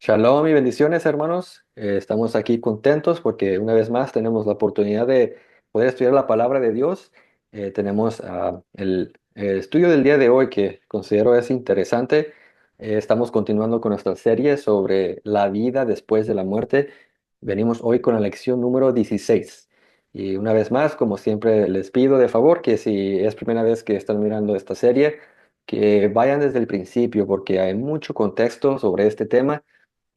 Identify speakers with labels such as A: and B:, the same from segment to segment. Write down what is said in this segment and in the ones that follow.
A: Shalom y bendiciones, hermanos. Estamos aquí contentos porque una vez más tenemos la oportunidad de poder estudiar la palabra de Dios. Tenemos el estudio del día de hoy que considero es interesante. Estamos continuando con nuestra serie sobre la vida después de la muerte. Venimos hoy con la lección número 16. Y una vez más, como siempre, les pido de favor que si es primera vez que están mirando esta serie, que vayan desde el principio porque hay mucho contexto sobre este tema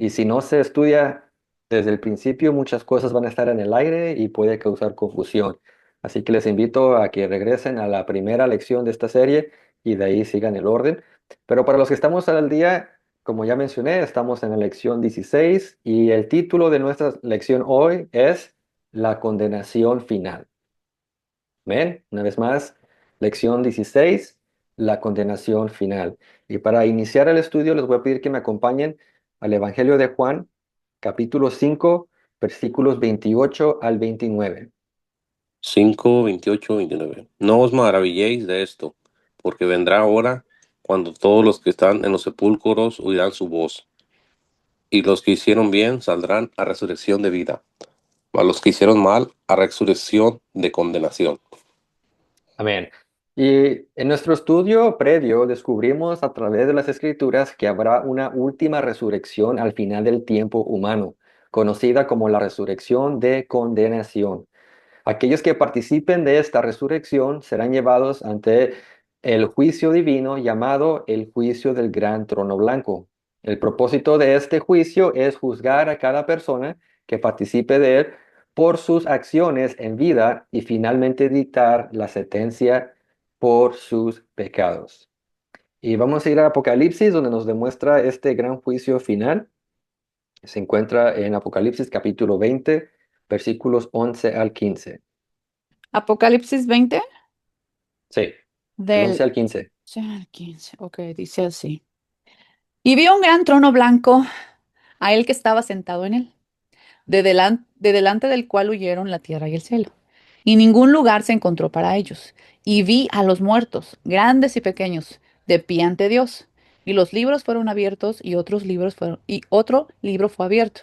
A: y si no se estudia desde el principio, muchas cosas van a estar en el aire y puede causar confusión. Así que les invito a que regresen a la primera lección de esta serie y de ahí sigan el orden. Pero para los que estamos al día, como ya mencioné, estamos en la lección 16 y el título de nuestra lección hoy es La condenación final. Amén. Una vez más, lección 16, la condenación final. Y para iniciar el estudio, les voy a pedir que me acompañen al Evangelio de Juan, capítulo 5, versículos 28 al 29.
B: 5, 28, 29. No os maravilléis de esto, porque vendrá hora cuando todos los que están en los sepulcros oirán su voz, y los que hicieron bien saldrán a resurrección de vida, mas los que hicieron mal a resurrección de condenación.
A: Amén. Y en nuestro estudio previo descubrimos a través de las Escrituras que habrá una última resurrección al final del tiempo humano, conocida como la resurrección de condenación. Aquellos que participen de esta resurrección serán llevados ante el juicio divino llamado el juicio del gran trono blanco. El propósito de este juicio es juzgar a cada persona que participe de él por sus acciones en vida y finalmente dictar la sentencia por sus pecados. Y vamos a ir a Apocalipsis, donde nos demuestra este gran juicio final. Se encuentra en Apocalipsis capítulo 20, versículos 11 al 15.
C: Apocalipsis 20
A: Sí, del 11
C: del
A: al 15.
C: 11 al 15. Ok, dice así. Y vi un gran trono blanco, a él que estaba sentado en él, de delante del cual huyeron la tierra y el cielo. Y ningún lugar se encontró para ellos. Y vi a los muertos, grandes y pequeños, de pie ante Dios. Y los libros fueron abiertos y otro libro fue abierto,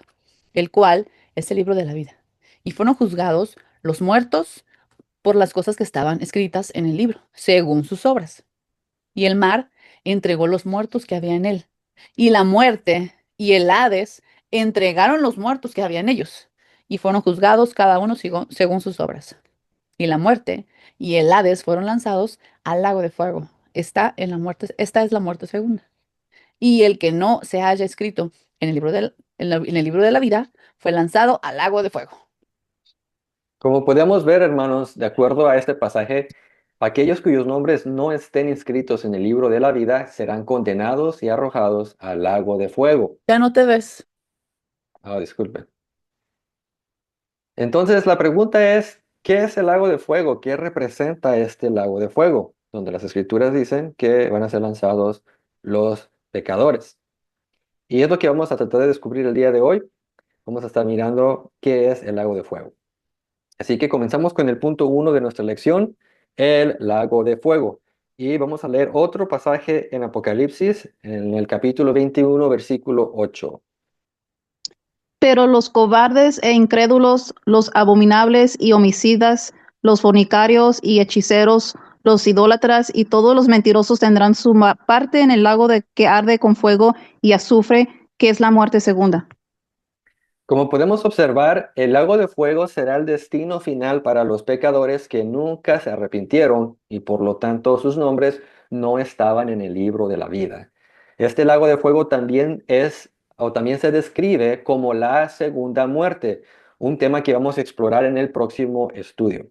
C: el cual es el libro de la vida. Y fueron juzgados los muertos por las cosas que estaban escritas en el libro, según sus obras. Y el mar entregó los muertos que había en él. Y la muerte y el Hades entregaron los muertos que había en ellos. Y fueron juzgados cada uno según sus obras. Y la muerte y el Hades fueron lanzados al lago de fuego. Esta es la muerte segunda. Y el que no se haya escrito en el en el libro de la vida fue lanzado al lago de fuego.
A: Como podemos ver, hermanos, de acuerdo a este pasaje, aquellos cuyos nombres no estén inscritos en el libro de la vida serán condenados y arrojados al lago de fuego.
C: Ya no te ves.
A: Ah, disculpen. Entonces, la pregunta es, ¿qué es el lago de fuego? ¿Qué representa este lago de fuego? Donde las escrituras dicen que van a ser lanzados los pecadores. Y es lo que vamos a tratar de descubrir el día de hoy. Vamos a estar mirando qué es el lago de fuego. Así que comenzamos con el punto 1 de nuestra lección, el lago de fuego. Y vamos a leer otro pasaje en Apocalipsis, en el capítulo 21, versículo 8.
D: Pero los cobardes e incrédulos, los abominables y homicidas, los fornicarios y hechiceros, los idólatras y todos los mentirosos tendrán su parte en el lago que arde con fuego y azufre, que es la muerte segunda.
A: Como podemos observar, el lago de fuego será el destino final para los pecadores que nunca se arrepintieron y por lo tanto sus nombres no estaban en el libro de la vida. Este lago de fuego también es o también se describe como la segunda muerte, un tema que vamos a explorar en el próximo estudio.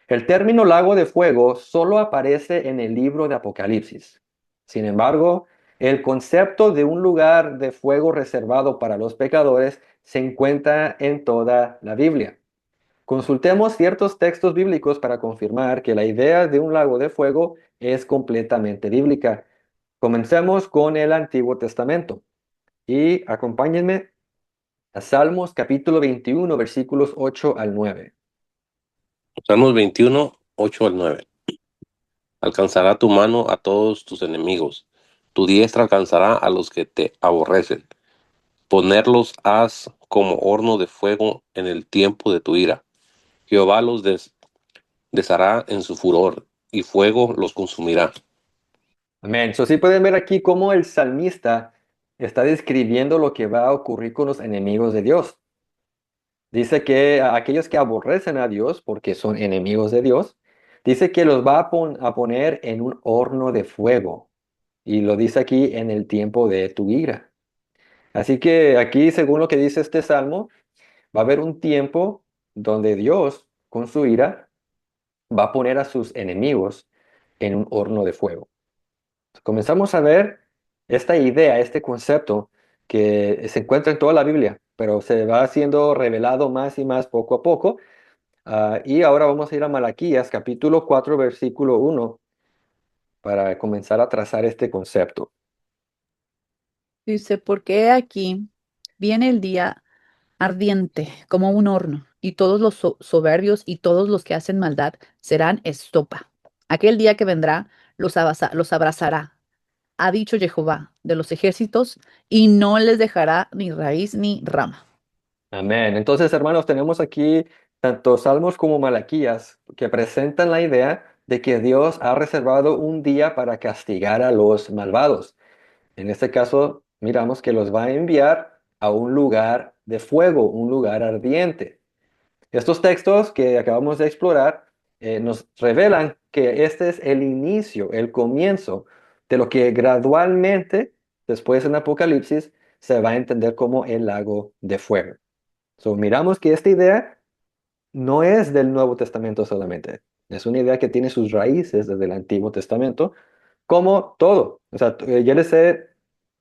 A: El término lago de fuego solo aparece en el libro de Apocalipsis. Sin embargo, el concepto de un lugar de fuego reservado para los pecadores se encuentra en toda la Biblia. Consultemos ciertos textos bíblicos para confirmar que la idea de un lago de fuego es completamente bíblica. Comencemos con el Antiguo Testamento y acompáñenme a Salmos capítulo 21, versículos 8 al 9.
B: Salmos 21, 8 al 9. Alcanzará tu mano a todos tus enemigos, tu diestra alcanzará a los que te aborrecen. Ponerlos has como horno de fuego en el tiempo de tu ira. Jehová los deshará en su furor, y fuego los consumirá.
A: Amén. So, sí pueden ver aquí cómo el salmista está describiendo lo que va a ocurrir con los enemigos de Dios. Dice que a aquellos que aborrecen a Dios porque son enemigos de Dios, dice que los va a poner en un horno de fuego. Y lo dice aquí en el tiempo de tu ira. Así que aquí, según lo que dice este salmo, va a haber un tiempo donde Dios, con su ira, va a poner a sus enemigos en un horno de fuego. Comenzamos a ver esta idea, este concepto que se encuentra en toda la Biblia, pero se va siendo revelado más y más poco a poco. Y ahora vamos a ir a Malaquías, capítulo 4, versículo 1, para comenzar a trazar este concepto.
C: Dice, porque he aquí viene el día ardiente como un horno, y todos los soberbios y todos los que hacen maldad serán estopa. Aquel día que vendrá los abrazará, ha dicho Jehová de los ejércitos, y no les dejará ni raíz ni rama.
A: Amén. Entonces, hermanos, tenemos aquí tanto Salmos como Malaquías que presentan la idea de que Dios ha reservado un día para castigar a los malvados. En este caso, miramos que los va a enviar a un lugar de fuego, un lugar ardiente. Estos textos que acabamos de explorar nos revelan que este es el inicio, el comienzo de lo que gradualmente, después en Apocalipsis, se va a entender como el lago de fuego. So, miramos que esta idea no es del Nuevo Testamento solamente, es una idea que tiene sus raíces desde el Antiguo Testamento, como todo. O sea, ya les he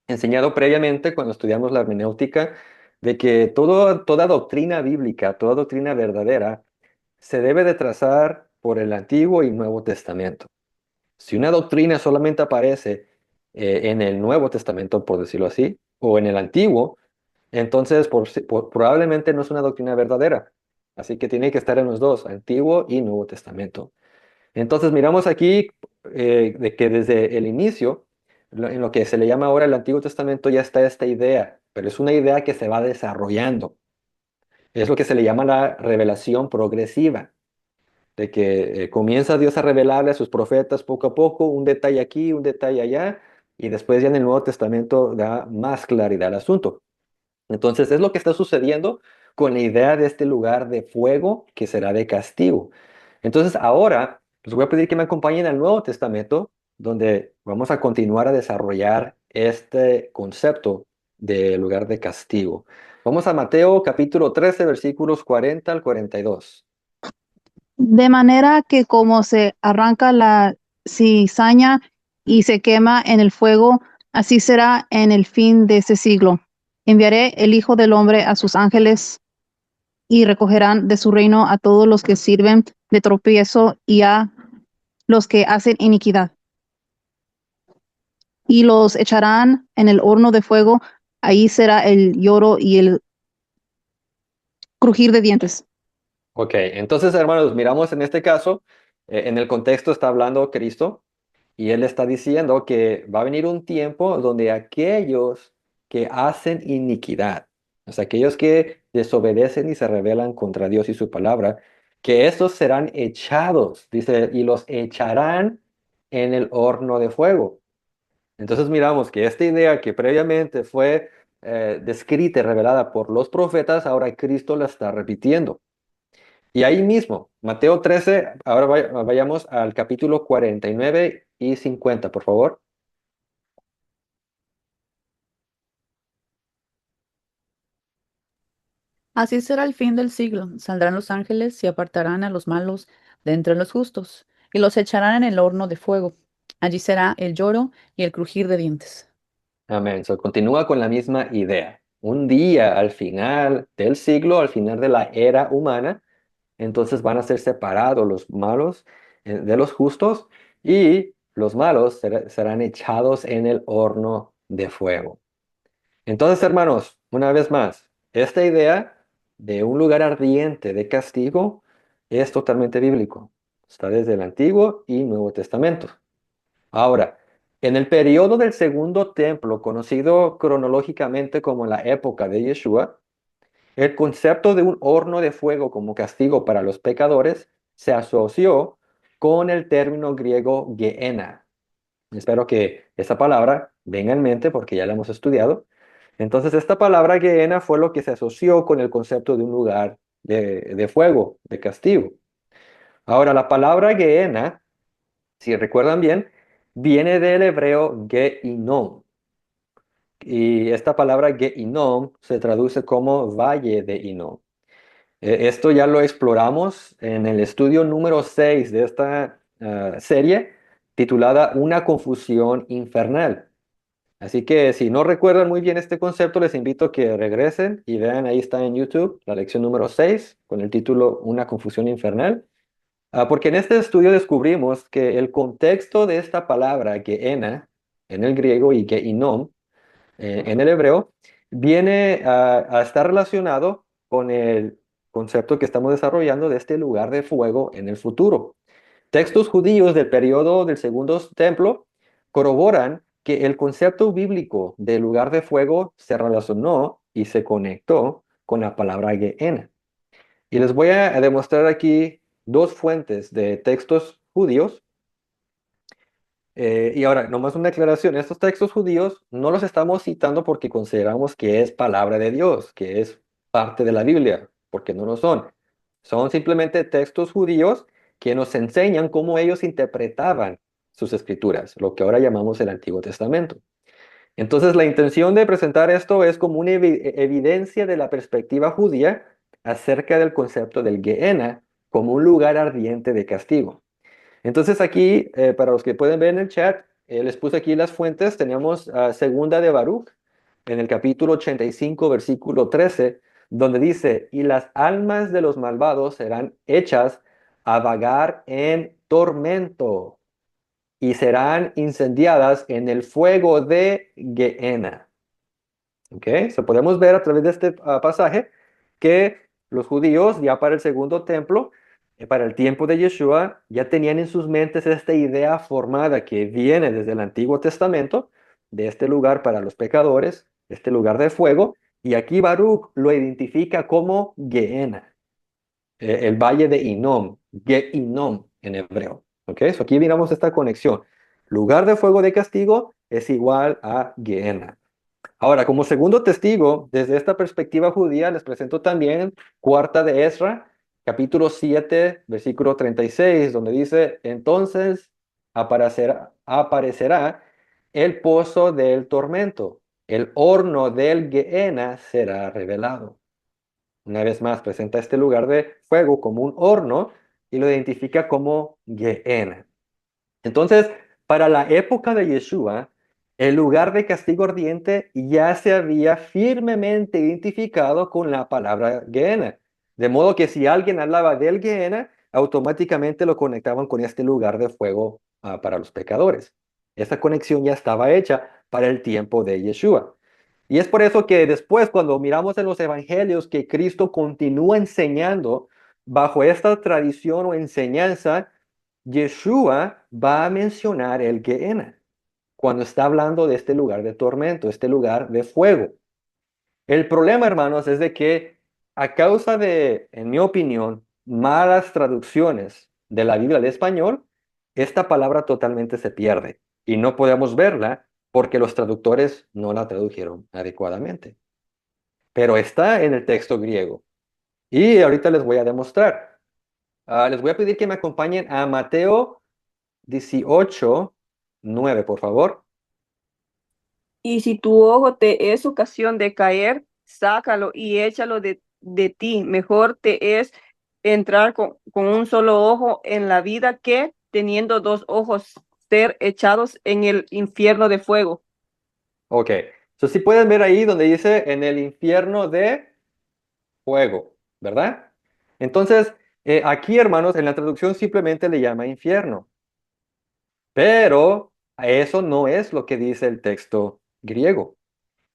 A: enseñado previamente cuando estudiamos la hermenéutica de que toda doctrina bíblica, toda doctrina verdadera, se debe de trazar por el Antiguo y Nuevo Testamento. Si una doctrina solamente aparece en el Nuevo Testamento, por decirlo así, o en el Antiguo, entonces probablemente no es una doctrina verdadera. Así que tiene que estar en los dos, Antiguo y Nuevo Testamento. Entonces miramos aquí de que desde el inicio, en lo que se le llama ahora el Antiguo Testamento, ya está esta idea, pero es una idea que se va desarrollando. Es lo que se le llama la revelación progresiva, de que comienza Dios a revelarle a sus profetas poco a poco, un detalle aquí, un detalle allá, y después ya en el Nuevo Testamento da más claridad al asunto. Entonces es lo que está sucediendo con la idea de este lugar de fuego que será de castigo. Entonces ahora les voy a pedir que me acompañen al Nuevo Testamento, donde vamos a continuar a desarrollar este concepto de lugar de castigo. Vamos a Mateo capítulo 13, versículos 40 al 42.
D: De manera que como se arranca la cizaña y se quema en el fuego, así será en el fin de ese siglo. Enviaré el Hijo del Hombre a sus ángeles y recogerán de su reino a todos los que sirven de tropiezo y a los que hacen iniquidad. Y los echarán en el horno de fuego. Ahí será el lloro y el crujir de dientes.
A: Ok, entonces hermanos, miramos en este caso, en el contexto está hablando Cristo. Y él está diciendo que va a venir un tiempo donde aquellos que hacen iniquidad, o sea, aquellos que desobedecen y se rebelan contra Dios y su palabra, que estos serán echados, dice, y los echarán en el horno de fuego. Entonces miramos que esta idea que previamente fue descrita y revelada por los profetas, ahora Cristo la está repitiendo. Y ahí mismo, Mateo 13, ahora vayamos al capítulo 49 y 50, por favor.
C: Así será el fin del siglo. Saldrán los ángeles y apartarán a los malos de entre los justos, y los echarán en el horno de fuego. Allí será el lloro y el crujir de dientes.
A: Amén. So, continúa con la misma idea. Un día al final del siglo, al final de la era humana, entonces van a ser separados los malos de los justos y los malos serán echados en el horno de fuego. Entonces, hermanos, una vez más, esta idea de un lugar ardiente de castigo es totalmente bíblico. Está desde el Antiguo y Nuevo Testamento. Ahora, En el periodo del segundo templo, conocido cronológicamente como la época de Yeshua, el concepto de un horno de fuego como castigo para los pecadores se asoció con el término griego Gehenna. Espero que esa palabra venga en mente porque ya la hemos estudiado. Entonces, esta palabra Gehenna fue lo que se asoció con el concepto de un lugar de fuego, de castigo. Ahora, la palabra Gehenna, si recuerdan bien, viene del hebreo Gehinom. Y esta palabra Gehinom se traduce como Valle de Hinnom. Esto ya lo exploramos en el estudio número 6 de esta serie titulada Una confusión infernal. Así que si no recuerdan muy bien este concepto, les invito a que regresen y vean, ahí está en YouTube, la lección número 6 con el título Una confusión infernal. Porque en este estudio descubrimos que el contexto de esta palabra Gehenna en el griego y Gehinom en el hebreo, viene a estar relacionado con el concepto que estamos desarrollando de este lugar de fuego en el futuro. Textos judíos del periodo del segundo templo corroboran que el concepto bíblico del lugar de fuego se relacionó y se conectó con la palabra Gehenna. Y les voy a demostrar aquí dos fuentes de textos judíos. Y ahora, nomás una aclaración, estos textos judíos no los estamos citando porque consideramos que es palabra de Dios, que es parte de la Biblia, porque no lo son. Son simplemente textos judíos que nos enseñan cómo ellos interpretaban sus escrituras, lo que ahora llamamos el Antiguo Testamento. Entonces, la intención de presentar esto es como una evidencia de la perspectiva judía acerca del concepto del Gehenna como un lugar ardiente de castigo. Entonces aquí, para los que pueden ver en el chat, les puse aquí las fuentes. Tenemos segunda de Baruch en el capítulo 85, versículo 13, donde dice, y las almas de los malvados serán hechas a vagar en tormento y serán incendiadas en el fuego de Gehenna. ¿Ok? So podemos ver a través de este pasaje que los judíos ya para el segundo templo, para el tiempo de Yeshua, ya tenían en sus mentes esta idea formada que viene desde el Antiguo Testamento, de este lugar para los pecadores, este lugar de fuego, y aquí Baruch lo identifica como Gehenna, el valle de Hinnom, Gehinnom en hebreo. ¿Ok? So aquí miramos esta conexión. Lugar de fuego de castigo es igual a Gehenna. Ahora, como segundo testigo, desde esta perspectiva judía, les presento también Cuarta de Ezra, capítulo 7, versículo 36, donde dice, entonces aparecerá el pozo del tormento, el horno del Gehenna será revelado. Una vez más, presenta este lugar de fuego como un horno y lo identifica como Gehenna. Entonces, para la época de Yeshua, el lugar de castigo ardiente ya se había firmemente identificado con la palabra Gehenna. De modo que si alguien hablaba del Gehenna, automáticamente lo conectaban con este lugar de fuego para los pecadores. Esa conexión ya estaba hecha para el tiempo de Yeshua. Y es por eso que después, cuando miramos en los evangelios que Cristo continúa enseñando bajo esta tradición o enseñanza, Yeshua va a mencionar el Gehenna cuando está hablando de este lugar de tormento, este lugar de fuego. El problema, hermanos, es de que a causa de, en mi opinión, malas traducciones de la Biblia al español, esta palabra totalmente se pierde y no podemos verla porque los traductores no la tradujeron adecuadamente. Pero está en el texto griego y ahorita les voy a demostrar. Les voy a pedir que me acompañen a Mateo 18:9, por favor.
E: Y si tu ojo te es ocasión de caer, sácalo y échalo de ti. Mejor te es entrar con un solo ojo en la vida que teniendo dos ojos ser echados en el infierno de fuego.
A: Ok, so si pueden ver ahí donde dice en el infierno de fuego, ¿verdad? Entonces, aquí, hermanos, en la traducción simplemente le llama infierno, pero eso no es lo que dice el texto griego.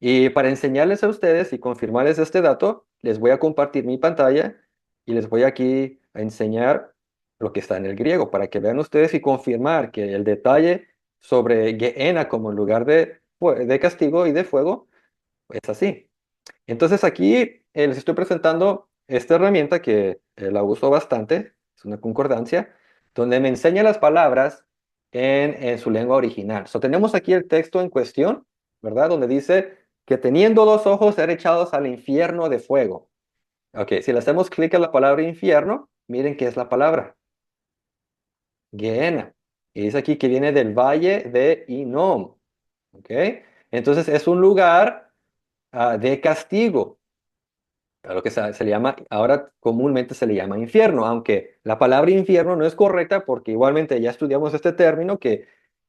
A: Y para enseñarles a ustedes y confirmarles este dato, les voy a compartir mi pantalla y les voy aquí a enseñar lo que está en el griego para que vean ustedes y confirmar que el detalle sobre Gehenna como lugar de castigo y de fuego, es así. Entonces aquí les estoy presentando esta herramienta que la uso bastante, es una concordancia, donde me enseña las palabras en su lengua original. So, tenemos aquí el texto en cuestión, ¿verdad? Donde dice que teniendo dos ojos ser echados al infierno de fuego. Ok, si le hacemos clic a la palabra infierno, miren qué es la palabra, Gehenna. Y dice aquí que viene del valle de Hinnom. Ok, entonces es un lugar de castigo. A lo que se le llama, ahora comúnmente se le llama infierno, aunque la palabra infierno no es correcta porque igualmente ya estudiamos este término que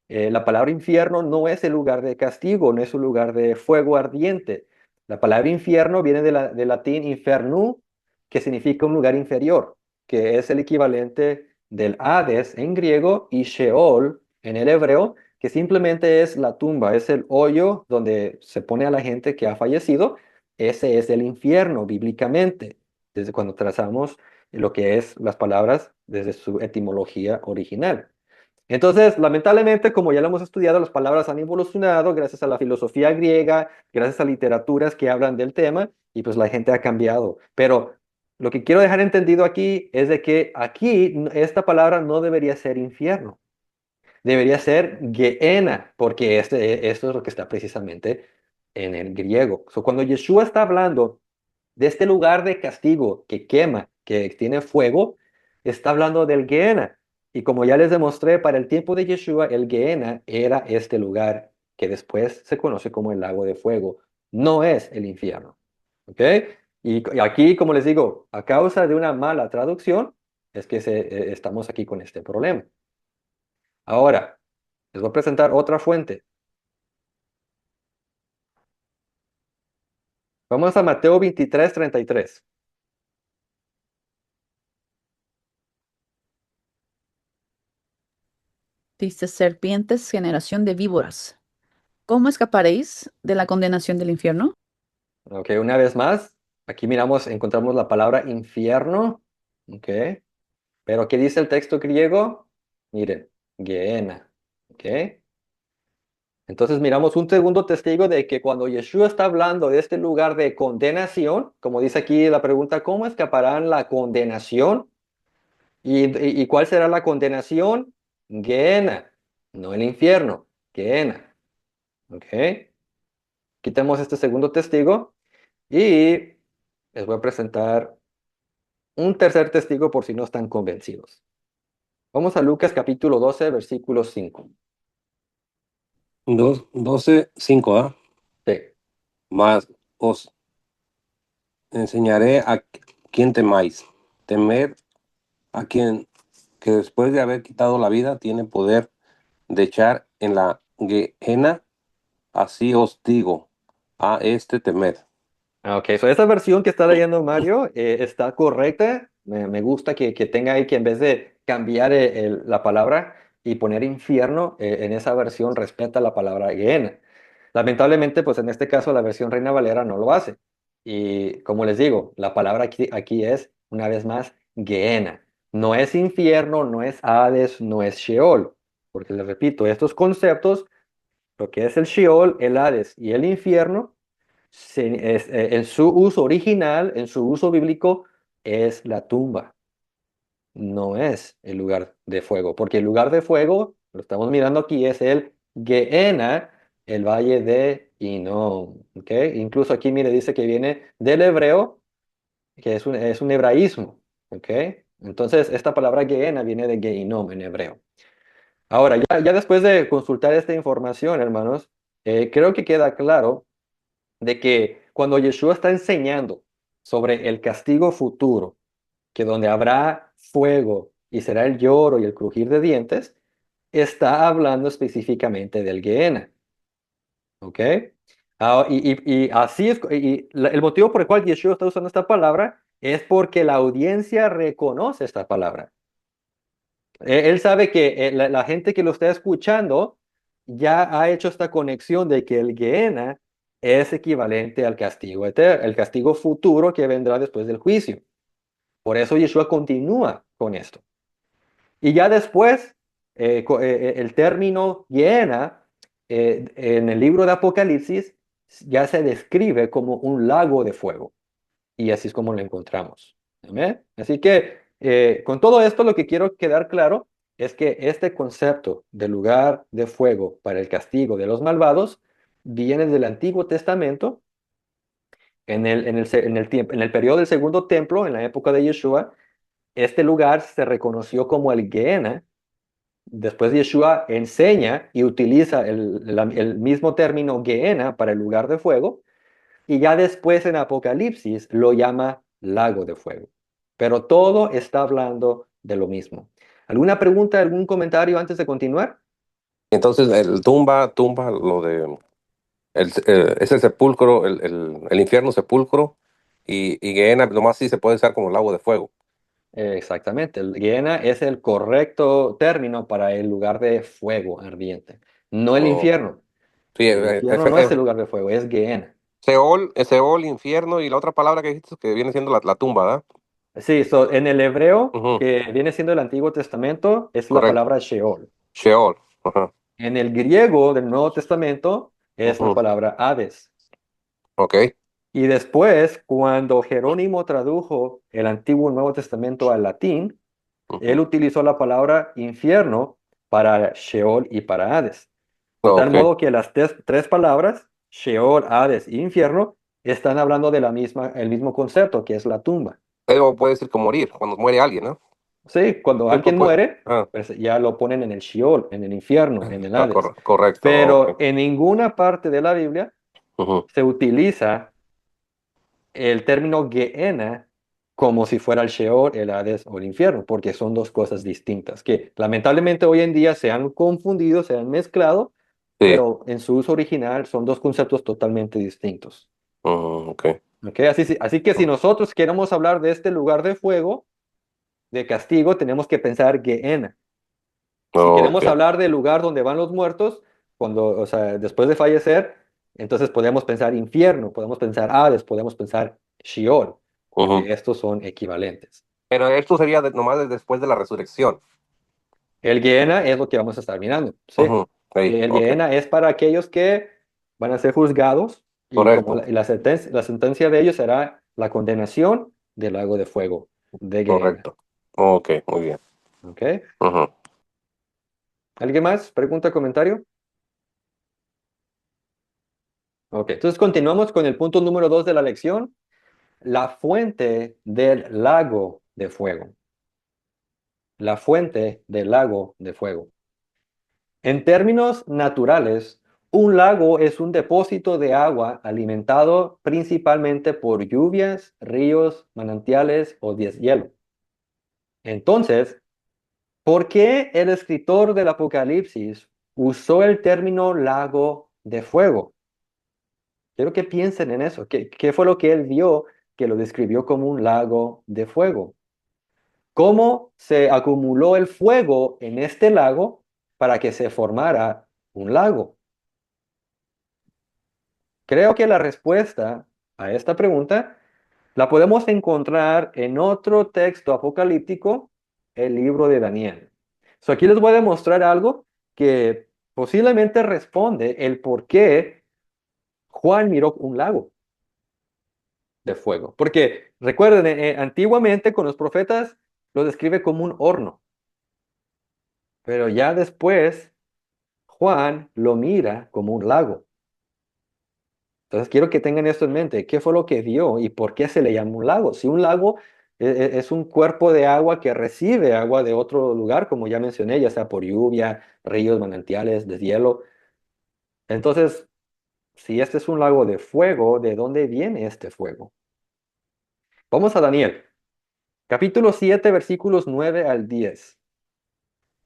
A: la palabra infierno no es el lugar de castigo, no es un lugar de fuego ardiente. La palabra infierno viene del latín infernu, que significa un lugar inferior, que es el equivalente del Hades en griego y Sheol en el hebreo, que simplemente es la tumba, es el hoyo donde se pone a la gente que ha fallecido. Ese es el infierno bíblicamente, desde cuando trazamos lo que es las palabras desde su etimología original. Entonces, lamentablemente, como ya lo hemos estudiado, las palabras han evolucionado gracias a la filosofía griega, gracias a literaturas que hablan del tema, y pues la gente ha cambiado. Pero lo que quiero dejar entendido aquí es de que aquí esta palabra no debería ser infierno, debería ser Gehenna, porque esto es lo que está precisamente en el griego. So, cuando Yeshua está hablando de este lugar de castigo que quema, que tiene fuego, está hablando del Gehenna. Y como ya les demostré, para el tiempo de Yeshua, el Gehenna era este lugar que después se conoce como el lago de fuego. No es el infierno. ¿Ok? Y aquí, como les digo, a causa de una mala traducción, es que estamos aquí con este problema. Ahora, les voy a presentar otra fuente. Vamos a Mateo 23:33.
C: Dice, serpientes, generación de víboras, ¿cómo escaparéis de la condenación del infierno?
A: Ok, una vez más, aquí miramos, encontramos la palabra infierno. Ok, pero ¿qué dice el texto griego? Miren, Gehenna. Ok, entonces miramos un segundo testigo de que cuando Yeshua está hablando de este lugar de condenación, como dice aquí la pregunta, ¿cómo escaparán la condenación? ¿Y cuál será la condenación? Gehenna, no el infierno, Gehenna. Ok, quitemos este segundo testigo y les voy a presentar un tercer testigo por si no están convencidos. Vamos a Lucas capítulo 12, versículo 5.
B: 12:5, ¿ah?
A: Sí.
B: Mas os enseñaré a quien temáis. Temer a quien que después de haber quitado la vida tiene poder de echar en la Gehenna. Así os digo, a este temer.
A: Ok, so esta versión que está leyendo Mario está correcta. Me gusta que tenga ahí que en vez de cambiar la palabra y poner infierno, en esa versión respeta la palabra Gehenna. Lamentablemente, pues en este caso la versión Reina Valera no lo hace. Y como les digo, la palabra aquí es, una vez más, Gehenna. No es infierno, no es Hades, no es Sheol. Porque les repito, estos conceptos, lo que es el Sheol, el Hades y el infierno, en su uso original, en su uso bíblico, es la tumba, no es el lugar de fuego, porque el lugar de fuego, lo estamos mirando aquí, es el Gehenna, el valle de Hinnom. ¿Ok? Incluso aquí, mire, dice que viene del hebreo, que es un hebraísmo. ¿Ok? Entonces, esta palabra Gehenna viene de Gehinnom en hebreo. Ahora, ya después de consultar esta información, hermanos, creo que queda claro de que cuando Yeshua está enseñando sobre el castigo futuro, que donde habrá fuego y será el lloro y el crujir de dientes, está hablando específicamente del Gehenna. ¿Ok? Y así es, el motivo por el cual Yeshua está usando esta palabra es porque la audiencia reconoce esta palabra. Él sabe que la gente que lo está escuchando ya ha hecho esta conexión de que el Gehenna es equivalente al castigo eterno, el castigo futuro que vendrá después del juicio. Por eso Yeshua continúa con esto. Y ya después, el término Gehenna en el libro de Apocalipsis ya se describe como un lago de fuego. Y así es como lo encontramos. ¿Amén? Así que con todo esto lo que quiero quedar claro es que este concepto de lugar de fuego para el castigo de los malvados viene del Antiguo Testamento en el periodo del Segundo Templo, en la época de Yeshua. Este lugar se reconoció como el Gehenna. Después Yeshua enseña y utiliza el mismo término Gehenna para el lugar de fuego, y ya después en Apocalipsis lo llama lago de fuego. Pero todo está hablando de lo mismo. ¿Alguna pregunta, algún comentario antes de continuar?
B: Entonces, el tumba, es el sepulcro, el infierno sepulcro, y Gehenna nomás sí se puede usar como lago de fuego.
A: Exactamente, el Gehenna es el correcto término para el lugar de fuego ardiente, no el
B: Oh,
A: infierno.
B: sí,
A: El infierno no es el lugar de fuego, es Gehenna.
B: Seol, infierno, y la otra palabra que dijiste que viene siendo la tumba, ¿verdad?
A: Sí, en el hebreo,
B: Ujú,
A: que viene siendo el Antiguo Testamento, es la
B: correcto.
A: palabra Sheol.
B: Sheol. Ajá,
A: En el griego del Nuevo Testamento es la
B: ujú,
A: palabra Hades.
B: ok.
A: Y después, cuando Jerónimo tradujo el Antiguo y Nuevo Testamento al latín, él
B: Ujú,
A: utilizó la palabra infierno para Sheol y para Hades. De tal
B: ok.
A: modo que las tres palabras, Sheol, Hades y infierno, están hablando de el mismo concepto, que es la tumba.
B: Pero puede decir que morir, cuando muere alguien, ¿no?
A: Sí, cuando
B: Sí,
A: alguien
B: pues,
A: muere,
B: ah,
A: pues ya lo ponen en el Sheol, en el infierno, en el Hades.
B: correcto, ok.
A: Pero en ninguna parte de la Biblia
B: Ujú,
A: se utiliza el término Gehenna como si fuera el Sheol, el Hades o el infierno, porque son dos cosas distintas que lamentablemente hoy en día se han confundido, se han mezclado,
B: sí,
A: pero en su uso original son dos conceptos totalmente distintos.
B: ok.
A: ¿Ok? Así que si nosotros queremos hablar de este lugar de fuego, de castigo, tenemos que pensar Gehenna. Si
B: Ok,
A: queremos hablar del lugar donde van los muertos, o sea, después de fallecer, entonces podemos pensar infierno, podemos pensar Hades, podemos pensar Sheol,
B: ujú.
A: porque estos son equivalentes.
B: Pero esto sería nomás después de la resurrección.
A: El Gehenna es lo que vamos a estar mirando, ¿sí?
B: Ujú, sí,
A: El
B: ok,
A: Gehenna es para aquellos que van a ser juzgados y como
B: correcto,
A: la sentencia de ellos será la condenación del lago de fuego de Gehenna.
B: correcto. Ok, muy bien.
A: ¿Ok?
B: Ujú.
A: ¿Alguien más? ¿Pregunta, comentario? Ok, entonces continuamos con el punto número 2 de la lección, la fuente del lago de fuego. La fuente del lago de fuego. En términos naturales, un lago es un depósito de agua alimentado principalmente por lluvias, ríos, manantiales o deshielo. Entonces, ¿por qué el escritor del Apocalipsis usó el término lago de fuego? Quiero que piensen en eso. ¿Qué fue lo que él vio que lo describió como un lago de fuego? ¿Cómo se acumuló el fuego en este lago para que se formara un lago? Creo que la respuesta a esta pregunta la podemos encontrar en otro texto apocalíptico, el libro de Daniel. Aquí les voy a demostrar algo que posiblemente responde el por qué Juan miró un lago de fuego. Porque recuerden, antiguamente con los profetas lo describe como un horno, pero ya después Juan lo mira como un lago. Entonces quiero que tengan esto en mente. ¿Qué fue lo que vio y por qué se le llama un lago? Si un lago es un cuerpo de agua que recibe agua de otro lugar, como ya mencioné, ya sea por lluvia, ríos, manantiales, deshielo. Entonces, si este es un lago de fuego, ¿de dónde viene este fuego? Vamos a Daniel, capítulo 7, versículos 9 al 10.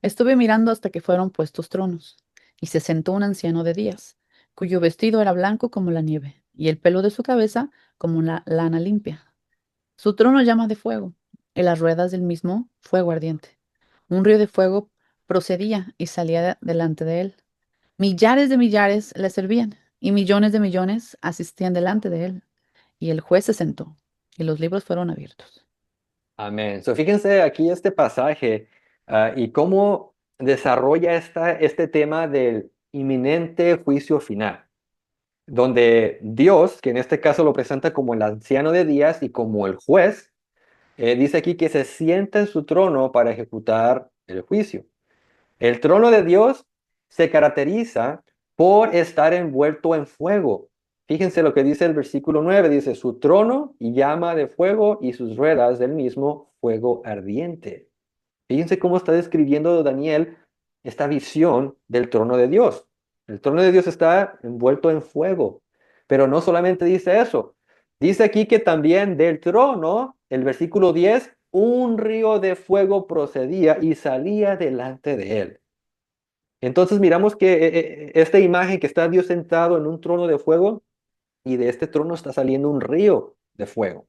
C: Estuve mirando hasta que fueron puestos tronos, y se sentó un anciano de días, cuyo vestido era blanco como la nieve, y el pelo de su cabeza como una lana limpia. Su trono llama de fuego, y las ruedas del mismo fuego ardiente. Un río de fuego procedía y salía delante de él. Millares de millares le servían, y millones de millones asistían delante de él. Y el juez se sentó, y los libros fueron abiertos.
A: Amén. Fíjense aquí este pasaje y cómo desarrolla este tema del inminente juicio final, donde Dios, que en este caso lo presenta como el anciano de días y como el juez, dice aquí que se sienta en su trono para ejecutar el juicio. El trono de Dios se caracteriza por estar envuelto en fuego. Fíjense lo que dice el versículo 9, dice, su trono llama de fuego y sus ruedas del mismo fuego ardiente. Fíjense cómo está describiendo Daniel esta visión del trono de Dios. El trono de Dios está envuelto en fuego, pero no solamente dice eso. Dice aquí que también del trono, el versículo 10, un río de fuego procedía y salía delante de él. Entonces miramos que esta imagen que está Dios sentado en un trono de fuego y de este trono está saliendo un río de fuego.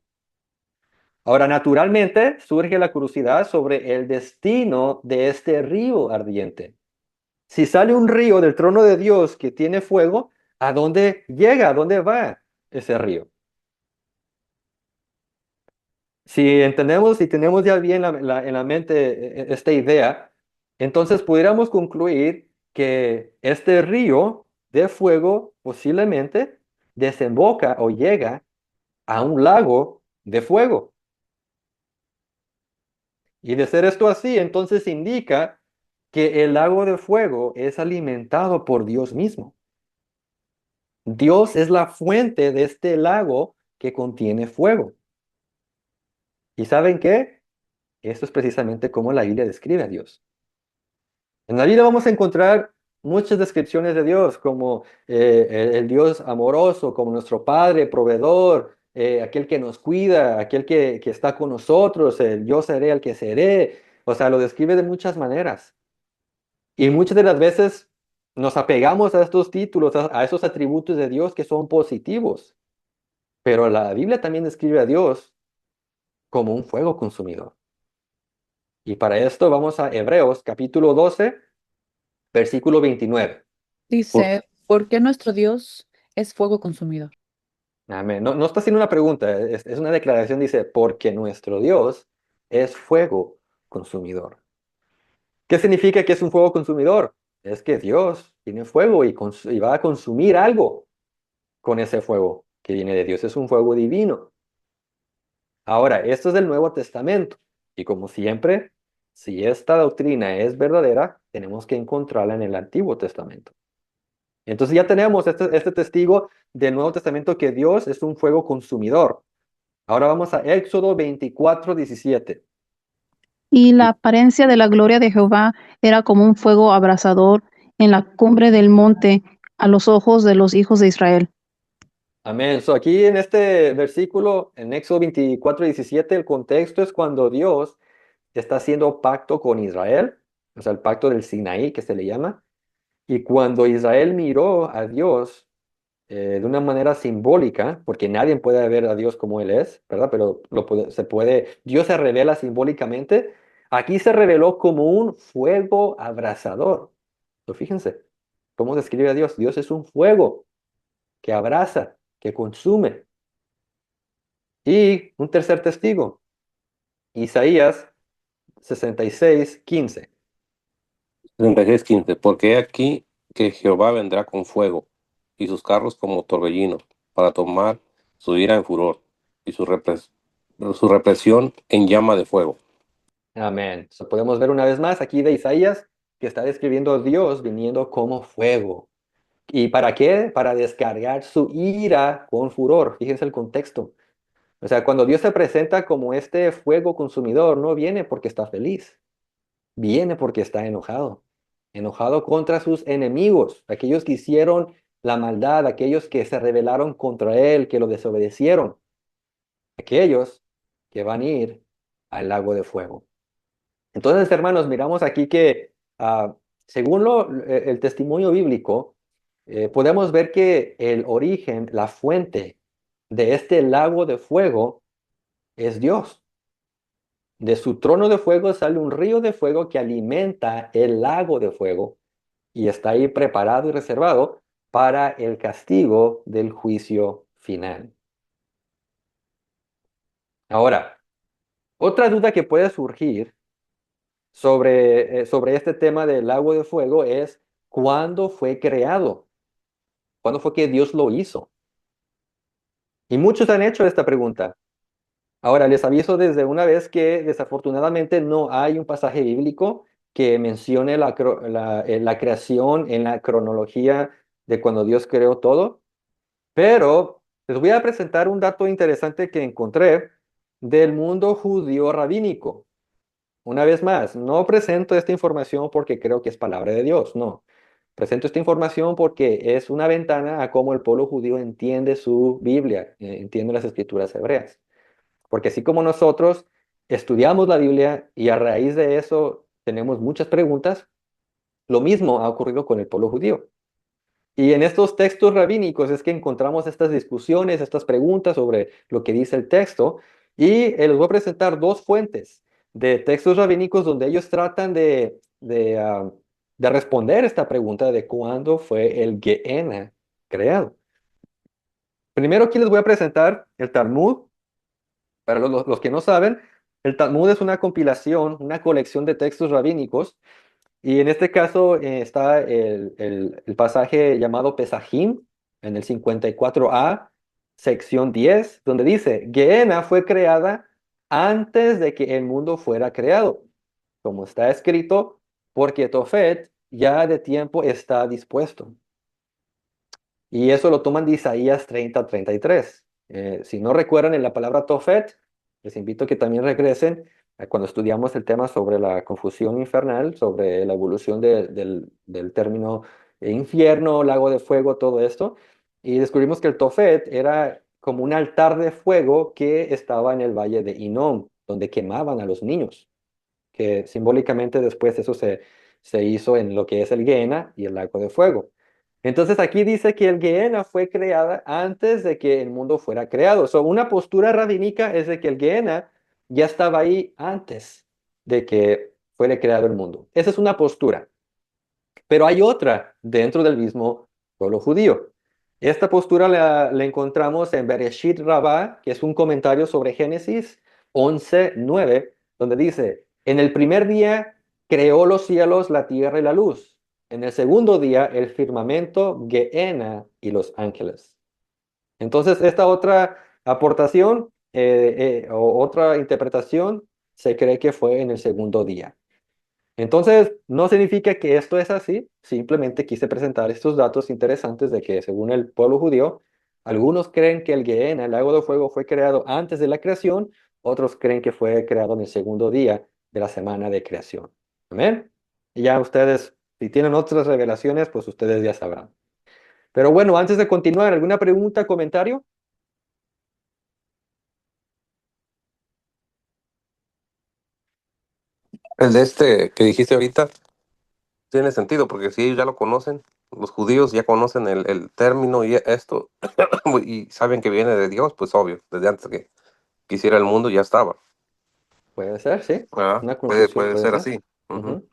A: Ahora, naturalmente, surge la curiosidad sobre el destino de este río ardiente. Si sale un río del trono de Dios que tiene fuego, ¿a dónde llega? ¿A dónde va ese río? Si entendemos y tenemos ya bien en la mente esta idea, entonces pudiéramos concluir que este río de fuego posiblemente desemboca o llega a un lago de fuego. Y de ser esto así, entonces indica que el lago de fuego es alimentado por Dios mismo. Dios es la fuente de este lago que contiene fuego. ¿Y saben qué? Esto es precisamente como la Biblia describe a Dios. En la Biblia vamos a encontrar muchas descripciones de Dios, como el Dios amoroso, como nuestro Padre, proveedor, aquel que nos cuida, aquel que está con nosotros, el yo seré el que seré. O sea, lo describe de muchas maneras. Y muchas de las veces nos apegamos a estos títulos, a esos atributos de Dios que son positivos. Pero la Biblia también describe a Dios como un fuego consumidor. Y para esto vamos a Hebreos capítulo 12, versículo 29. Por-
C: Dice, ¿por qué nuestro Dios es fuego consumidor?
A: Amén. No, no está haciendo una pregunta, es una declaración, dice, porque nuestro Dios es fuego consumidor. ¿Qué significa que es un fuego consumidor? Es que Dios tiene fuego y va a consumir algo con ese fuego que viene de Dios. Es un fuego divino. Ahora, esto es del Nuevo Testamento. Y como siempre, si esta doctrina es verdadera, tenemos que encontrarla en el Antiguo Testamento. Entonces ya tenemos este testigo del Nuevo Testamento que Dios es un fuego consumidor. Ahora vamos a Éxodo 24:17.
D: Y la apariencia de la gloria de Jehová era como un fuego abrasador en la cumbre del monte a los ojos de los hijos de Israel.
A: Amén. So, aquí en este versículo, en Éxodo 24:17, el contexto es cuando Dios está haciendo pacto con Israel, o sea, el pacto del Sinaí que se le llama. Y cuando Israel miró a Dios de una manera simbólica, porque nadie puede ver a Dios como Él es, ¿verdad? Pero Dios se revela simbólicamente. Aquí se reveló como un fuego abrasador. Pero fíjense cómo describe a Dios. Dios es un fuego que abraza, que consume. Y un tercer testigo, Isaías 66:15.
B: 36:15. Porque he aquí que Jehová vendrá con fuego, y sus carros como torbellino, para tomar su ira en furor, y su represión en llama de fuego.
A: Amén. So, podemos ver una vez más aquí de Isaías que está describiendo a Dios viniendo como fuego. ¿Y para qué? Para descargar su ira con furor. Fíjense el contexto. O sea, cuando Dios se presenta como este fuego consumidor, no viene porque está feliz, viene porque está enojado. Enojado contra sus enemigos, aquellos que hicieron la maldad, aquellos que se rebelaron contra él, que lo desobedecieron, aquellos que van a ir al lago de fuego. Entonces, hermanos, miramos aquí que según el testimonio bíblico, podemos ver que el origen, la fuente de este lago de fuego es Dios. De su trono de fuego sale un río de fuego que alimenta el lago de fuego y está ahí preparado y reservado para el castigo del juicio final. Ahora, otra duda que puede surgir sobre este tema del lago de fuego es cuándo fue creado, cuándo fue que Dios lo hizo. Y muchos han hecho esta pregunta. Ahora, les aviso desde una vez que desafortunadamente no hay un pasaje bíblico que mencione la creación en la cronología de cuando Dios creó todo, pero les voy a presentar un dato interesante que encontré del mundo judío rabínico. Una vez más, no presento esta información porque creo que es palabra de Dios, no. Presento esta información porque es una ventana a cómo el pueblo judío entiende su Biblia, entiende las escrituras hebreas. Porque así como nosotros estudiamos la Biblia y a raíz de eso tenemos muchas preguntas, lo mismo ha ocurrido con el pueblo judío. Y en estos textos rabínicos es que encontramos estas discusiones, estas preguntas sobre lo que dice el texto. Y les voy a presentar dos fuentes de textos rabínicos donde ellos tratan de responder esta pregunta de cuándo fue el Gehenna creado. Primero aquí les voy a presentar el Talmud. Para los que no saben, el Talmud es una compilación, una colección de textos rabínicos. Y en este caso está el pasaje llamado Pesajim, en el 54a, sección 10, donde dice, Gehenna fue creada antes de que el mundo fuera creado, como está escrito, porque Tofet ya de tiempo está dispuesto. Y eso lo toman de Isaías 30:33. Si no recuerdan en la palabra Tofet, les invito a que también regresen a cuando estudiamos el tema sobre la confusión infernal, sobre la evolución del término infierno, lago de fuego, todo esto. Y descubrimos que el Tofet era como un altar de fuego que estaba en el valle de Hinnom, donde quemaban a los niños, que simbólicamente después eso se hizo en lo que es el Gehenna y el lago de fuego. Entonces aquí dice que el Gehenna fue creada antes de que el mundo fuera creado. So, una postura rabínica es de que el Gehenna ya estaba ahí antes de que fuera creado el mundo. Esa es una postura. Pero hay otra dentro del mismo pueblo judío. Esta postura la encontramos en Bereshit Rabbah, que es un comentario sobre Génesis 11:9, donde dice, en el primer día creó los cielos, la tierra y la luz. En el segundo día el firmamento, Gehenna y los ángeles. Entonces, esta otra aportación o otra interpretación se cree que fue en el segundo día. Entonces, no significa que esto es así, simplemente quise presentar estos datos interesantes de que según el pueblo judío, algunos creen que el Gehenna, el lago de fuego, fue creado antes de la creación, otros creen que fue creado en el segundo día de la semana de creación. Amén. Y ya ustedes, si tienen otras revelaciones, pues ustedes ya sabrán. Pero bueno, antes de continuar, ¿alguna pregunta, comentario?
B: El de este que dijiste ahorita tiene sentido, porque si ellos ya lo conocen, los judíos ya conocen el término y esto, y saben que viene de Dios, pues obvio, desde antes que hiciera el mundo ya estaba.
A: Puede ser, sí.
B: ¿Verdad?
A: Una
B: Puede,
A: conclusión
B: puede
A: puede
B: ser
A: ser.
B: así. Ujú.
A: Ujú.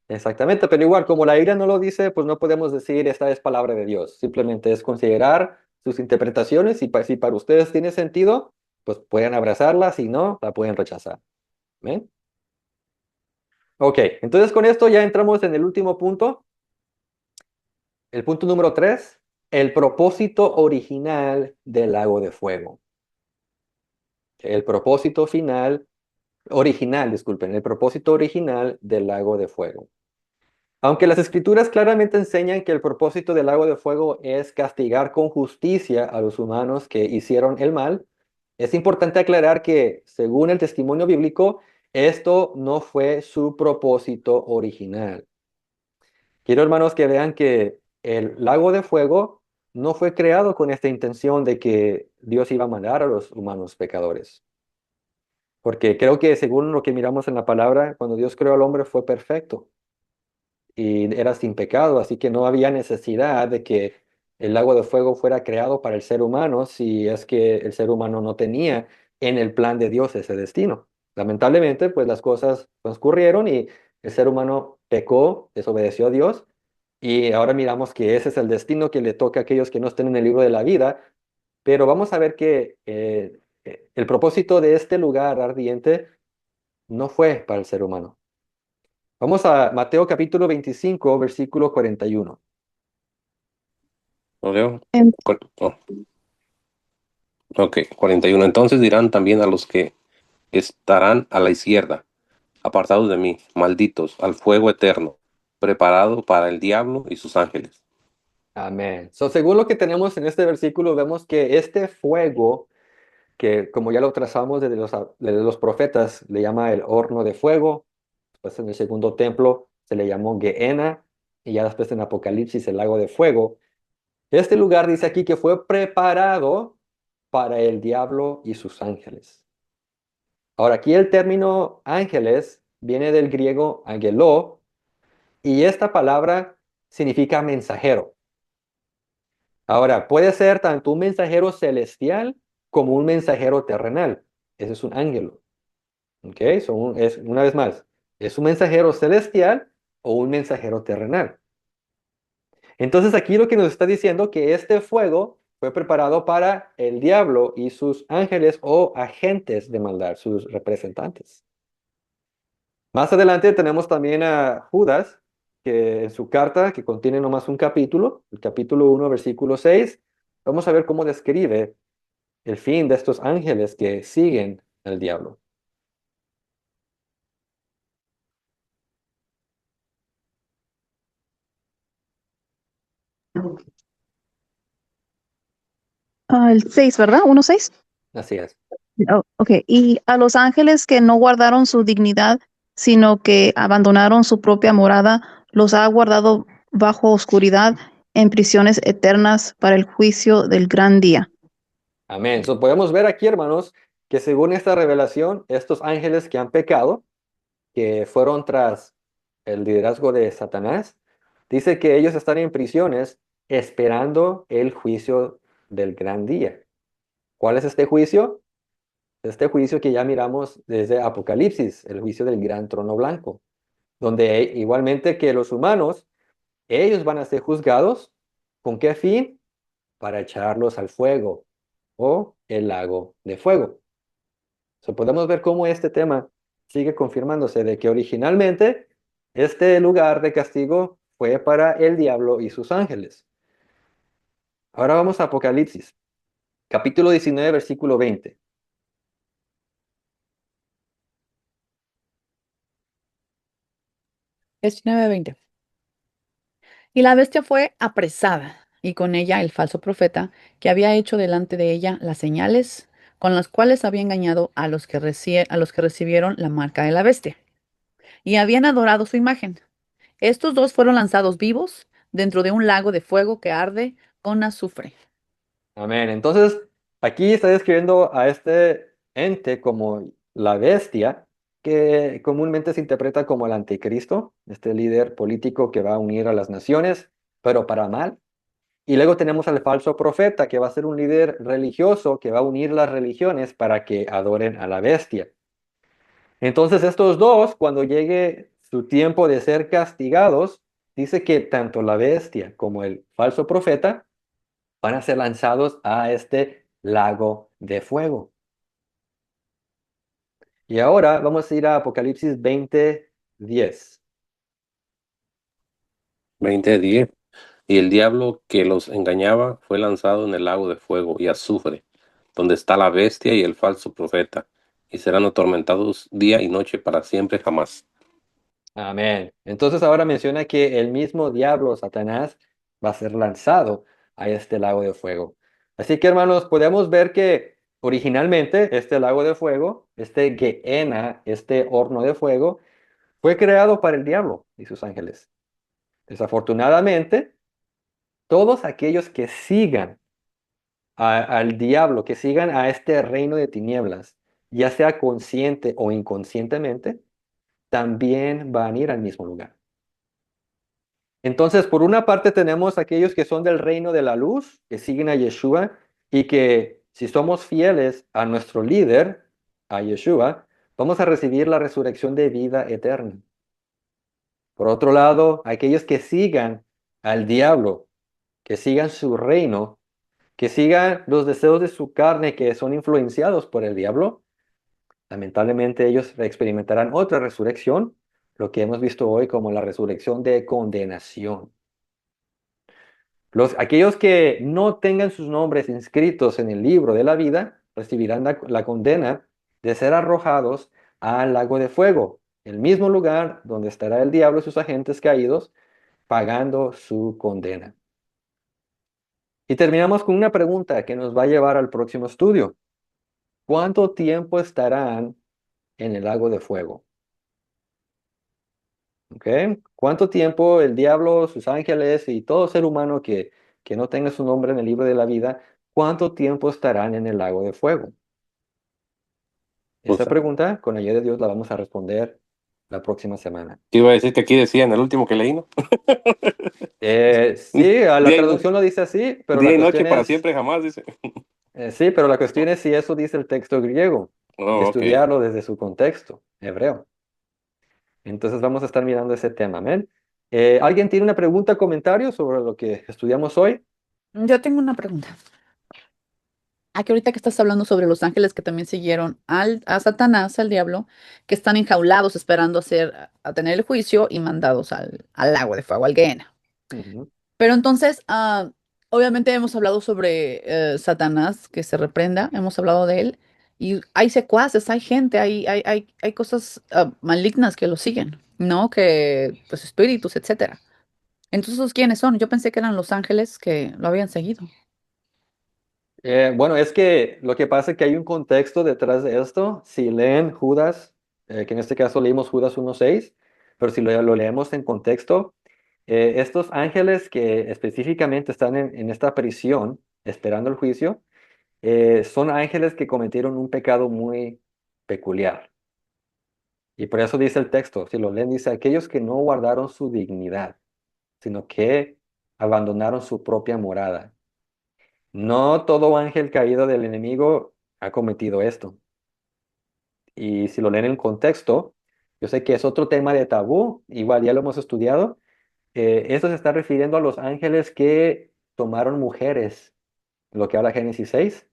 A: Exactamente, pero igual, como la Biblia no lo dice, pues no podemos decir esta es palabra de Dios. Simplemente es considerar sus interpretaciones y si para ustedes tiene sentido, pues pueden abrazarla, si no, la pueden rechazar. ¿Ven? Ok, entonces con esto ya entramos en el último punto, el punto número 3, el propósito original del lago de fuego. El propósito disculpen, el propósito original del lago de fuego. Aunque las escrituras claramente enseñan que el propósito del lago de fuego es castigar con justicia a los humanos que hicieron el mal, es importante aclarar que, según el testimonio bíblico, esto no fue su propósito original. Quiero, hermanos, que vean que el lago de fuego no fue creado con esta intención de que Dios iba a mandar a los humanos pecadores. Porque creo que según lo que miramos en la palabra, cuando Dios creó al hombre fue perfecto y era sin pecado, así que no había necesidad de que el lago de fuego fuera creado para el ser humano si es que el ser humano no tenía en el plan de Dios ese destino. Lamentablemente, pues las cosas transcurrieron y el ser humano pecó, desobedeció a Dios y ahora miramos que ese es el destino que le toca a aquellos que no estén en el libro de la vida, pero vamos a ver que el propósito de este lugar ardiente no fue para el ser humano. Vamos a Mateo capítulo 25, versículo 41.
B: ¿Lo leo?
D: En-
B: Oh, ok, 41. Entonces dirán también a los que estarán a la izquierda, apartados de mí, malditos, al fuego eterno, preparado para el diablo y sus ángeles.
A: Amén. So, según lo que tenemos en este versículo, vemos que este fuego, que como ya lo trazamos desde los profetas, le llama el horno de fuego. Después en el segundo templo se le llamó Gehenna, y ya después en Apocalipsis el lago de fuego. Este lugar dice aquí que fue preparado para el diablo y sus ángeles. Ahora, aquí el término ángeles viene del griego angeló, y esta palabra significa mensajero. Ahora, puede ser tanto un mensajero celestial como un mensajero terrenal. Ese es un ángelo. ¿Ok? Una vez más, ¿es un mensajero celestial o un mensajero terrenal? Entonces aquí lo que nos está diciendo que este fuego fue preparado para el diablo y sus ángeles o agentes de maldad, sus representantes. Más adelante tenemos también a Judas, que en su carta, que contiene nomás un capítulo, el capítulo 1, versículo 6, vamos a ver cómo describe el fin de estos ángeles que siguen al diablo.
D: el 6, ¿verdad? 1:6.
A: Así es.
D: Oh, ok, y a los ángeles que no guardaron su dignidad, sino que abandonaron su propia morada, los ha guardado bajo oscuridad en prisiones eternas para el juicio del gran día.
A: Amén. So, podemos ver aquí, hermanos, que según esta revelación, estos ángeles que han pecado, que fueron tras el liderazgo de Satanás, dice que ellos están en prisiones esperando el juicio del gran día. ¿Cuál es este juicio? Este juicio que ya miramos desde Apocalipsis, el juicio del gran trono blanco, donde igualmente que los humanos, ellos van a ser juzgados. ¿Con qué fin? Para echarlos al fuego o el lago de fuego. So, podemos ver cómo este tema sigue confirmándose de que originalmente este lugar de castigo fue para el diablo y sus ángeles. Ahora vamos a Apocalipsis, capítulo 19, versículo 20.
C: 19:20. Y la bestia fue apresada, y con ella el falso profeta, que había hecho delante de ella las señales con las cuales había engañado a los que recibieron la marca de la bestia, y habían adorado su imagen. Estos dos fueron lanzados vivos dentro de un lago de fuego que arde con azufre.
A: Amén. Entonces, aquí está describiendo a este ente como la bestia, que comúnmente se interpreta como el anticristo, este líder político que va a unir a las naciones, pero para mal. Y luego tenemos al falso profeta, que va a ser un líder religioso que va a unir las religiones para que adoren a la bestia. Entonces, estos dos, cuando llegue su tiempo de ser castigados, dice que tanto la bestia como el falso profeta van a ser lanzados a este lago de fuego. Y ahora vamos a ir a Apocalipsis 20:10.
B: 20:10. Y el diablo que los engañaba fue lanzado en el lago de fuego y azufre, donde está la bestia y el falso profeta, y serán atormentados día y noche para siempre jamás.
A: Amén. Entonces ahora menciona que el mismo diablo, Satanás, va a ser lanzado a este lago de fuego. Así que, hermanos, podemos ver que originalmente este lago de fuego, este Gehenna, este horno de fuego, fue creado para el diablo y sus ángeles. Desafortunadamente, todos aquellos que sigan al diablo, que sigan a este reino de tinieblas, ya sea consciente o inconscientemente, también van a ir al mismo lugar. Entonces, por una parte tenemos aquellos que son del reino de la luz, que siguen a Yeshua, y que si somos fieles a nuestro líder, a Yeshua, vamos a recibir la resurrección de vida eterna. Por otro lado, aquellos que sigan al diablo, que sigan su reino, que sigan los deseos de su carne que son influenciados por el diablo, lamentablemente ellos experimentarán otra resurrección, lo que hemos visto hoy como la resurrección de condenación. Aquellos que no tengan sus nombres inscritos en el libro de la vida recibirán la condena de ser arrojados al lago de fuego, el mismo lugar donde estará el diablo y sus agentes caídos pagando su condena. Y terminamos con una pregunta que nos va a llevar al próximo estudio. ¿Cuánto tiempo estarán en el lago de fuego? ¿Ok? ¿Cuánto tiempo el diablo, sus ángeles y todo ser humano que no tenga su nombre en el libro de la vida, cuánto tiempo estarán en el lago de fuego?
B: Pues,
A: Esa pregunta, con la ayuda de Dios, la vamos a responder la próxima semana.
B: te iba a decir que aquí decía en el último que leí, ¿no?
A: Sí, la
B: Día y noche,
A: traducción lo dice así, pero
B: día
A: la
B: y noche
A: cuestión
B: para
A: es,
B: siempre jamás, dice.
A: sí, pero la cuestión es si eso dice el texto griego y
B: Oh, ok.
A: estudiarlo desde su contexto hebreo. Entonces vamos a estar mirando ese tema, amén. ¿Alguien tiene una pregunta, comentario sobre lo que estudiamos hoy?
C: Yo tengo una pregunta. Aquí ahorita que estás hablando sobre los ángeles que también siguieron a Satanás, al diablo, que están enjaulados esperando a tener el juicio y mandados al lago de fuego, al Gehenna.
A: Ujú.
C: Pero entonces, obviamente hemos hablado sobre Satanás, que se reprenda, hemos hablado de él, y hay secuaces, hay gente, hay cosas malignas que lo siguen, ¿no? Que, pues, espíritus, etcétera. Entonces, ¿quiénes son? Yo pensé que eran los ángeles que lo habían seguido.
A: Bueno, es que lo que pasa es que hay un contexto detrás de esto. Si leen Judas, que en este caso leímos Judas 1:6, pero si lo leemos en contexto, estos ángeles que específicamente están en esta prisión esperando el juicio, son ángeles que cometieron un pecado muy peculiar. Y por eso dice el texto, si lo leen, dice, aquellos que no guardaron su dignidad, sino que abandonaron su propia morada. No todo ángel caído del enemigo ha cometido esto. Y si lo leen en contexto, yo sé que es otro tema de tabú, igual ya lo hemos estudiado. Esto se está refiriendo a los ángeles que tomaron mujeres, lo que habla Génesis 6,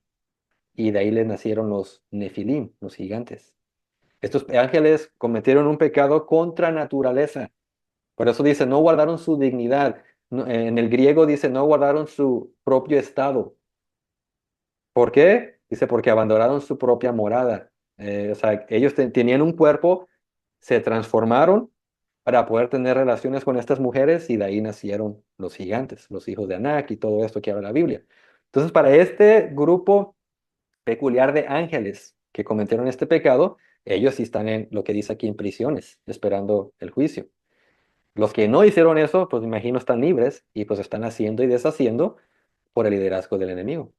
A: y de ahí les nacieron los nefilim, los gigantes. Estos ángeles cometieron un pecado contra naturaleza. Por eso dice, no guardaron su dignidad. En el griego dice, no guardaron su propio estado. ¿Por qué? Dice, porque abandonaron su propia morada. O sea, ellos tenían un cuerpo, se transformaron para poder tener relaciones con estas mujeres y de ahí nacieron los gigantes, los hijos de Anak y todo esto que habla la Biblia. Entonces, para este grupo peculiar de ángeles que cometieron este pecado, ellos sí están en lo que dice aquí en prisiones, esperando el juicio. Los que no hicieron eso, pues me imagino están libres y pues están haciendo y deshaciendo por el liderazgo del enemigo.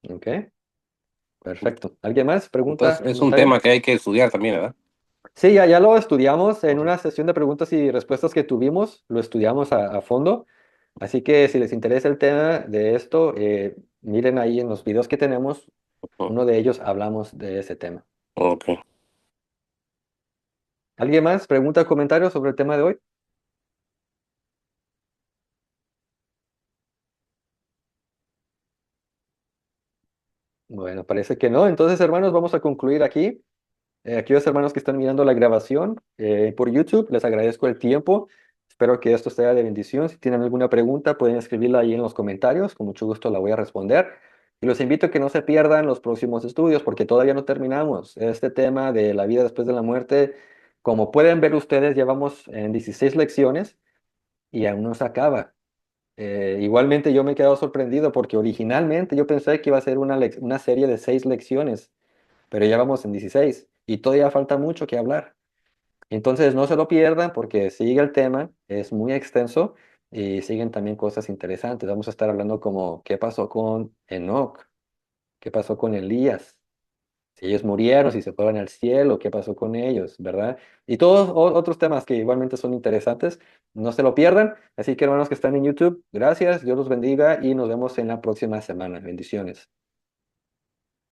A: ¿Ok? Perfecto. ¿Alguien más?
B: Entonces,
A: ¿Pregunta?
B: es un
A: ¿Comentario?
B: tema que hay que estudiar también, ¿verdad?
A: Sí, ya lo estudiamos en una sesión de preguntas y respuestas que tuvimos, lo estudiamos a fondo. Así que si les interesa el tema de esto, miren ahí en los videos que tenemos,
B: Ujú.
A: uno de ellos hablamos de ese tema.
B: Ok.
A: ¿Alguien más? ¿Pregunta o comentario sobre el tema de hoy? Bueno, parece que no. Entonces, hermanos, vamos a concluir aquí. Aquellos hermanos que están mirando la grabación por YouTube, les agradezco el tiempo. Espero que esto sea de bendición. Si tienen alguna pregunta, pueden escribirla ahí en los comentarios. Con mucho gusto la voy a responder. Y los invito a que no se pierdan los próximos estudios porque todavía no terminamos. Este tema de la vida después de la muerte, como pueden ver ustedes, llevamos en 16 lecciones y aún no se acaba. Igualmente yo me he quedado sorprendido porque originalmente yo pensé que iba a ser una serie de 6 lecciones, pero ya vamos en 16 y todavía falta mucho que hablar. Entonces no se lo pierdan porque sigue el tema, es muy extenso y siguen también cosas interesantes. Vamos a estar hablando como qué pasó con Enoc, qué pasó con Elías, si ellos murieron, si se fueron al cielo, qué pasó con ellos, ¿verdad? Y todos otros temas que igualmente son interesantes, no se lo pierdan. Así que hermanos que están en YouTube, gracias, Dios los bendiga y nos vemos en la próxima semana. Bendiciones.